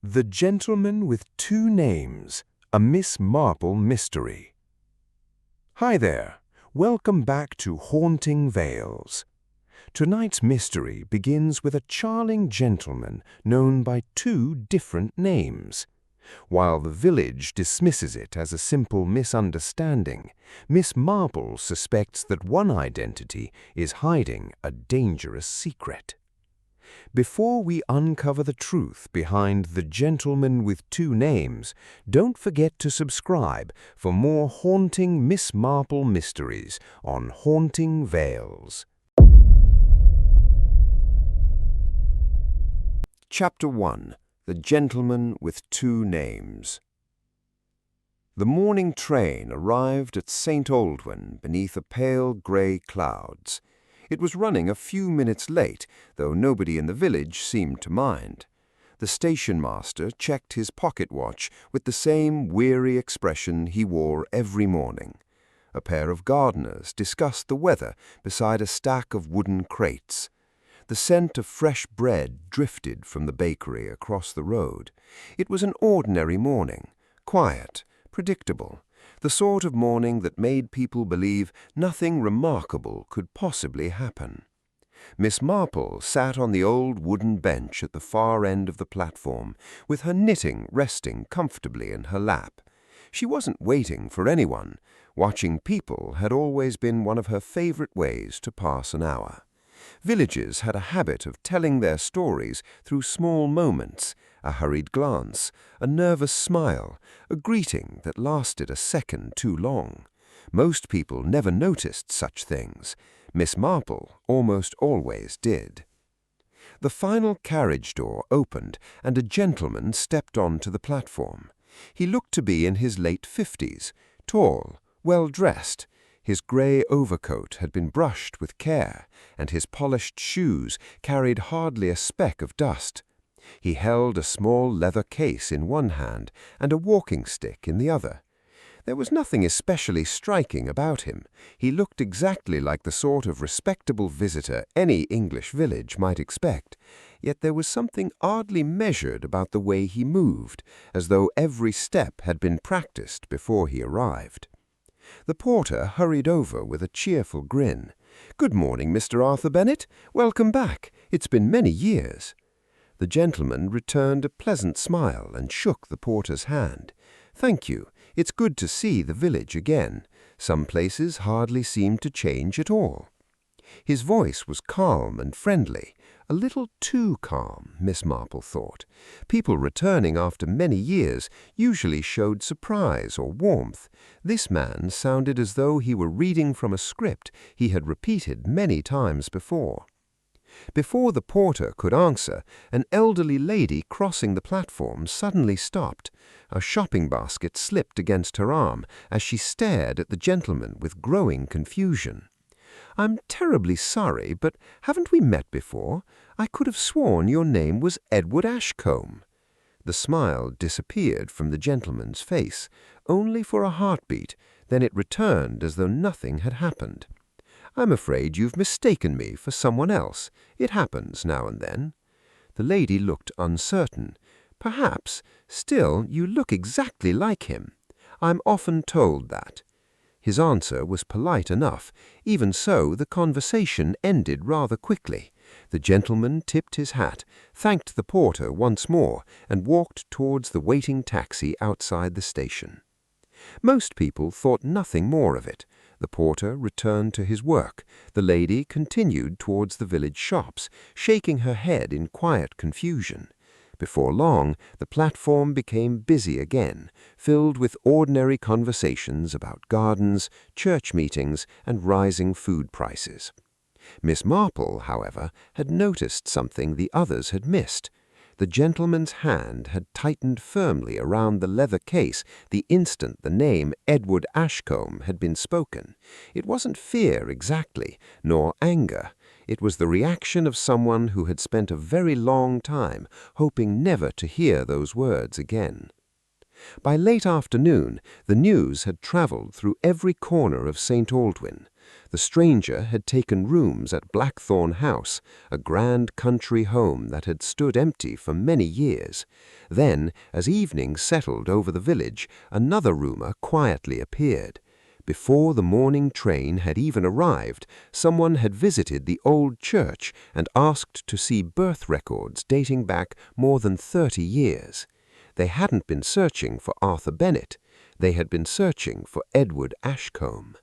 The Gentleman with Two Names, a Miss Marple Mystery. Hi there, welcome back to Haunting Vales. Tonight's mystery begins with a charming gentleman known by two different names. While the village dismisses it as a simple misunderstanding, Miss Marple suspects that one identity is hiding a dangerous secret. Before we uncover the truth behind The Gentleman with Two Names, don't forget to subscribe for more haunting Miss Marple mysteries on Haunting Vales. Chapter 1. The Gentleman with Two Names. The morning train arrived at St. Aldwyn beneath a pale grey clouds. It was running a few minutes late, though nobody in the village seemed to mind. The station master checked his pocket watch with the same weary expression he wore every morning. A pair of gardeners discussed the weather beside a stack of wooden crates. The scent of fresh bread drifted from the bakery across the road. It was an ordinary morning, quiet, predictable, the sort of morning that made people believe nothing remarkable could possibly happen. Miss Marple sat on the old wooden bench at the far end of the platform, with her knitting resting comfortably in her lap. She wasn't waiting for anyone. Watching people had always been one of her favorite ways to pass an hour. Villagers had a habit of telling their stories through small moments, a hurried glance, a nervous smile, a greeting that lasted a second too long. Most people never noticed such things. Miss Marple almost always did. The final carriage door opened and a gentleman stepped onto the platform. He looked to be in his late 50s, tall, well-dressed. His grey overcoat had been brushed with care, and his polished shoes carried hardly a speck of dust. He held a small leather case in one hand and a walking stick in the other. There was nothing especially striking about him. He looked exactly like the sort of respectable visitor any English village might expect, yet there was something oddly measured about the way he moved, as though every step had been practiced before he arrived. The porter hurried over with a cheerful grin. "Good morning, Mr. Arthur Bennett. Welcome back. It's been many years." The gentleman returned a pleasant smile and shook the porter's hand. "Thank you. It's good to see the village again. Some places hardly seem to change at all." His voice was calm and friendly, a little too calm, Miss Marple thought. People returning after many years usually showed surprise or warmth. This man sounded as though he were reading from a script he had repeated many times before. Before the porter could answer, an elderly lady crossing the platform suddenly stopped. A shopping basket slipped against her arm as she stared at the gentleman with growing confusion. "I'm terribly sorry, but haven't we met before? I could have sworn your name was Edward Ashcombe." The smile disappeared from the gentleman's face, only for a heartbeat, then it returned as though nothing had happened. "I'm afraid you've mistaken me for someone else. It happens now and then." The lady looked uncertain. "Perhaps. Still, you look exactly like him. I'm often told that." His answer was polite enough. Even so, the conversation ended rather quickly. The gentleman tipped his hat, thanked the porter once more, and walked towards the waiting taxi outside the station. Most people thought nothing more of it. The porter returned to his work. The lady continued towards the village shops, shaking her head in quiet confusion. Before long, the platform became busy again, filled with ordinary conversations about gardens, church meetings, and rising food prices. Miss Marple, however, had noticed something the others had missed. The gentleman's hand had tightened firmly around the leather case the instant the name Edward Ashcombe had been spoken. It wasn't fear exactly, nor anger. It was the reaction of someone who had spent a very long time hoping never to hear those words again. By late afternoon, the news had travelled through every corner of St. Aldwyn. The stranger had taken rooms at Blackthorn House, a grand country home that had stood empty for many years. Then, as evening settled over the village, another rumour quietly appeared. Before the morning train had even arrived, someone had visited the old church and asked to see birth records dating back more than 30 years. They hadn't been searching for Arthur Bennett. They had been searching for Edward Ashcombe.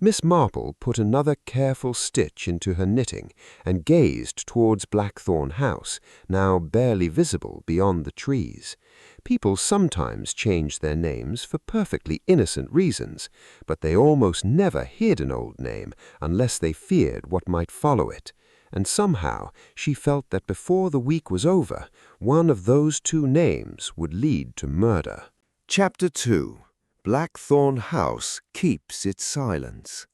Miss Marple put another careful stitch into her knitting and gazed towards Blackthorn House, now barely visible beyond the trees. People sometimes changed their names for perfectly innocent reasons, but they almost never hid an old name unless they feared what might follow it. And somehow she felt that before the week was over, one of those two names would lead to murder. Chapter 2. Blackthorn House keeps its silence.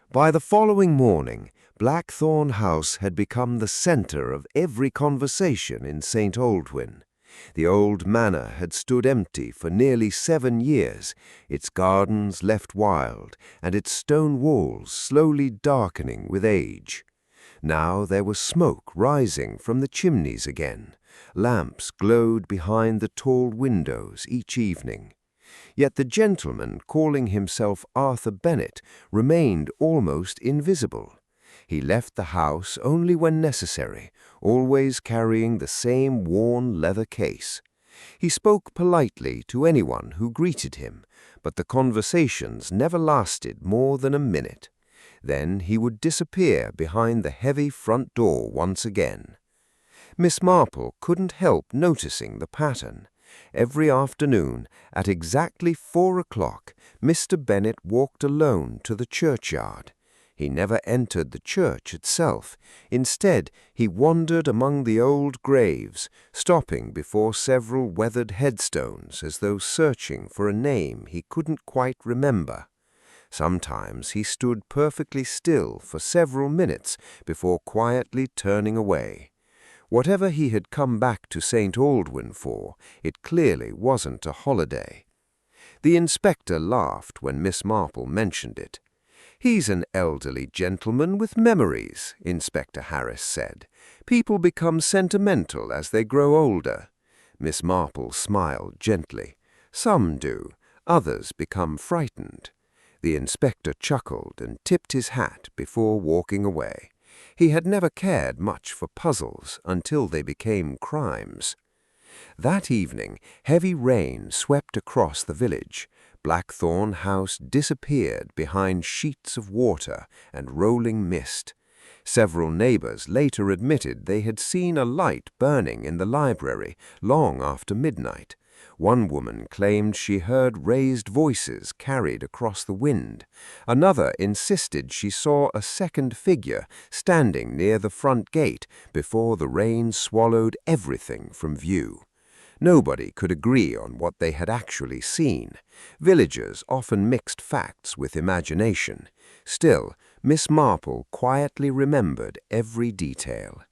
By the following morning, Blackthorn House had become the centre of every conversation in St. Aldwyn. The old manor had stood empty for nearly 7 years, its gardens left wild, and its stone walls slowly darkening with age. Now there was smoke rising from the chimneys again. Lamps glowed behind the tall windows each evening. Yet the gentleman calling himself Arthur Bennett remained almost invisible. He left the house only when necessary, always carrying the same worn leather case. He spoke politely to anyone who greeted him, but the conversations never lasted more than a minute. Then he would disappear behind the heavy front door once again. Miss Marple couldn't help noticing the pattern. Every afternoon, at exactly 4 o'clock, Mr. Bennett walked alone to the churchyard. He never entered the church itself. Instead, he wandered among the old graves, stopping before several weathered headstones as though searching for a name he couldn't quite remember. Sometimes he stood perfectly still for several minutes before quietly turning away. Whatever he had come back to St. Aldwyn for, it clearly wasn't a holiday. The inspector laughed when Miss Marple mentioned it. "He's an elderly gentleman with memories," Inspector Harris said. "People become sentimental as they grow older." Miss Marple smiled gently. "Some do. Others become frightened." The inspector chuckled and tipped his hat before walking away. He had never cared much for puzzles until they became crimes. That evening, heavy rain swept across the village. Blackthorn House disappeared behind sheets of water and rolling mist. Several neighbors later admitted they had seen a light burning in the library long after midnight. One woman claimed she heard raised voices carried across the wind. Another insisted she saw a second figure standing near the front gate before the rain swallowed everything from view. Nobody could agree on what they had actually seen. Villagers often mixed facts with imagination. Still, Miss Marple quietly remembered every detail.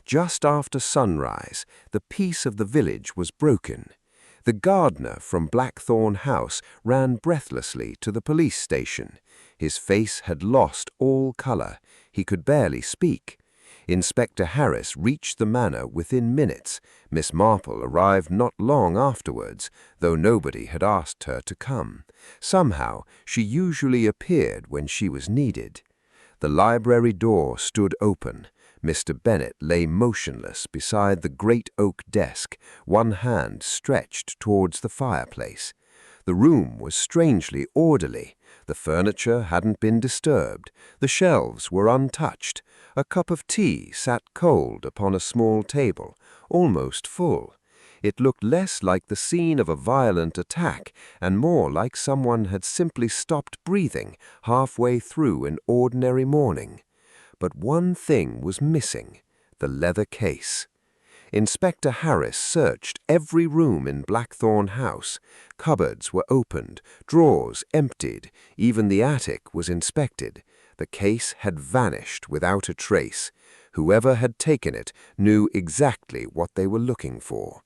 Just after sunrise, the peace of the village was broken. The gardener from Blackthorn House ran breathlessly to the police station. His face had lost all color. He could barely speak. Inspector Harris reached the manor within minutes. Miss Marple arrived not long afterwards, though nobody had asked her to come. Somehow, she usually appeared when she was needed. The library door stood open. Mr. Bennett lay motionless beside the great oak desk, one hand stretched towards the fireplace. The room was strangely orderly. The furniture hadn't been disturbed. The shelves were untouched. A cup of tea sat cold upon a small table, almost full. It looked less like the scene of a violent attack and more like someone had simply stopped breathing halfway through an ordinary morning. But one thing was missing: the leather case. Inspector Harris searched every room in Blackthorn House. Cupboards were opened, drawers emptied, even the attic was inspected. The case had vanished without a trace. Whoever had taken it knew exactly what they were looking for.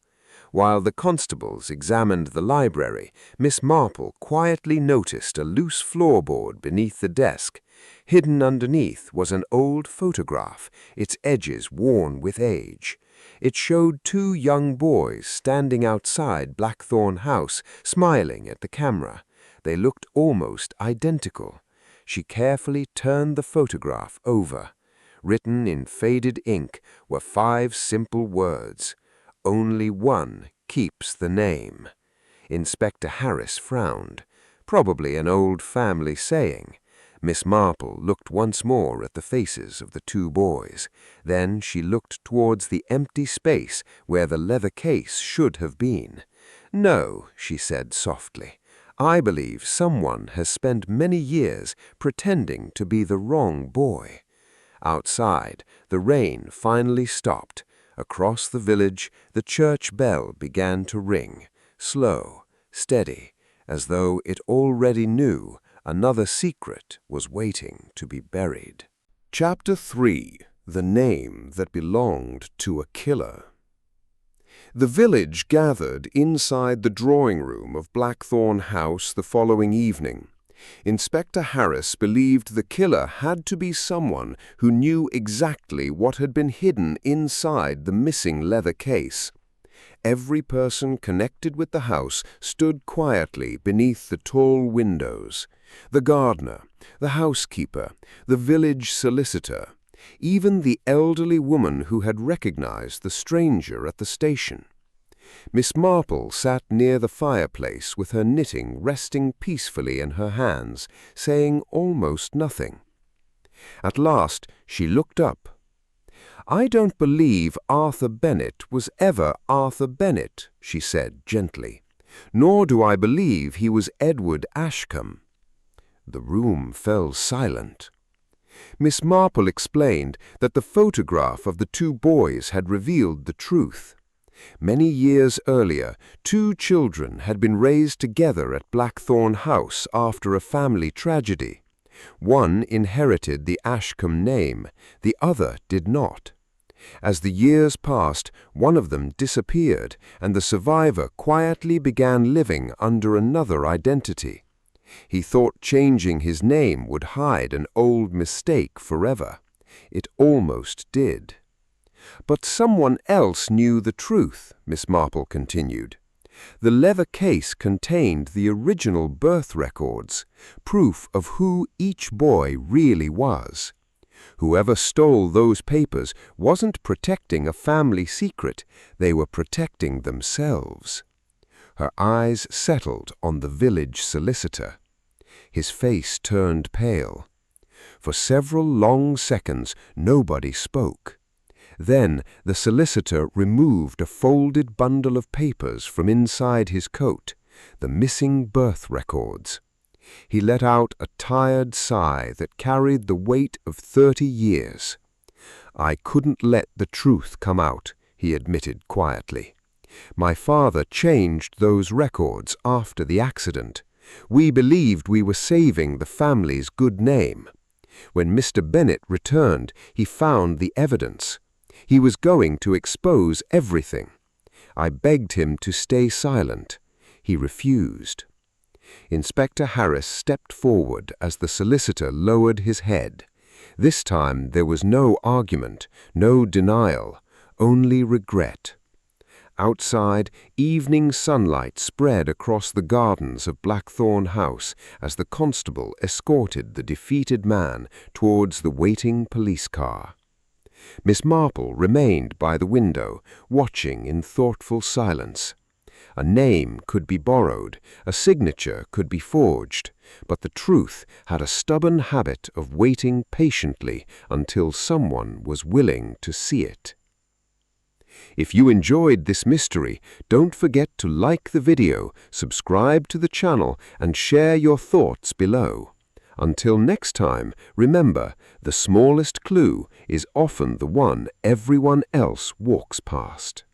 While the constables examined the library, Miss Marple quietly noticed a loose floorboard beneath the desk. Hidden underneath was an old photograph, its edges worn with age. It showed two young boys standing outside Blackthorn House, smiling at the camera. They looked almost identical. She carefully turned the photograph over. Written in faded ink were 5 simple words. Only one keeps the name. Inspector Harris frowned. Probably an old family saying. Miss Marple looked once more at the faces of the two boys. Then she looked towards the empty space where the leather case should have been. "No," she said softly. "I believe someone has spent many years pretending to be the wrong boy." Outside, the rain finally stopped. Across the village, the church bell began to ring, slow, steady, as though it already knew another secret was waiting to be buried. Chapter 3. The Name That Belonged to a Killer. The village gathered inside the drawing room of Blackthorn House the following evening. Inspector Harris believed the killer had to be someone who knew exactly what had been hidden inside the missing leather case. Every person connected with the house stood quietly beneath the tall windows. The gardener, the housekeeper, the village solicitor, even the elderly woman who had recognized the stranger at the station. Miss Marple sat near the fireplace with her knitting resting peacefully in her hands, saying almost nothing. At last she looked up. "I don't believe Arthur Bennett was ever Arthur Bennett," she said gently. "Nor do I believe he was Edward Ashcombe." The room fell silent. Miss Marple explained that the photograph of the two boys had revealed the truth. Many years earlier, 2 children had been raised together at Blackthorn House after a family tragedy. One inherited the Ashcombe name, the other did not. As the years passed, one of them disappeared, and the survivor quietly began living under another identity. He thought changing his name would hide an old mistake forever. It almost did. "But someone else knew the truth," Miss Marple continued. "The leather case contained the original birth records, proof of who each boy really was. Whoever stole those papers wasn't protecting a family secret, they were protecting themselves." Her eyes settled on the village solicitor. His face turned pale. For several long seconds nobody spoke. Then the solicitor removed a folded bundle of papers from inside his coat, the missing birth records. He let out a tired sigh that carried the weight of 30 years. "I couldn't let the truth come out," he admitted quietly. "My father changed those records after the accident. We believed we were saving the family's good name. When Mr. Bennett returned, he found the evidence. He was going to expose everything. I begged him to stay silent. He refused." Inspector Harris stepped forward as the solicitor lowered his head. This time there was no argument, no denial, only regret. Outside, evening sunlight spread across the gardens of Blackthorn House as the constable escorted the defeated man towards the waiting police car. Miss Marple remained by the window, watching in thoughtful silence. A name could be borrowed, a signature could be forged, but the truth had a stubborn habit of waiting patiently until someone was willing to see it. If you enjoyed this mystery, don't forget to like the video, subscribe to the channel, and share your thoughts below. Until next time, remember, the smallest clue is often the one everyone else walks past.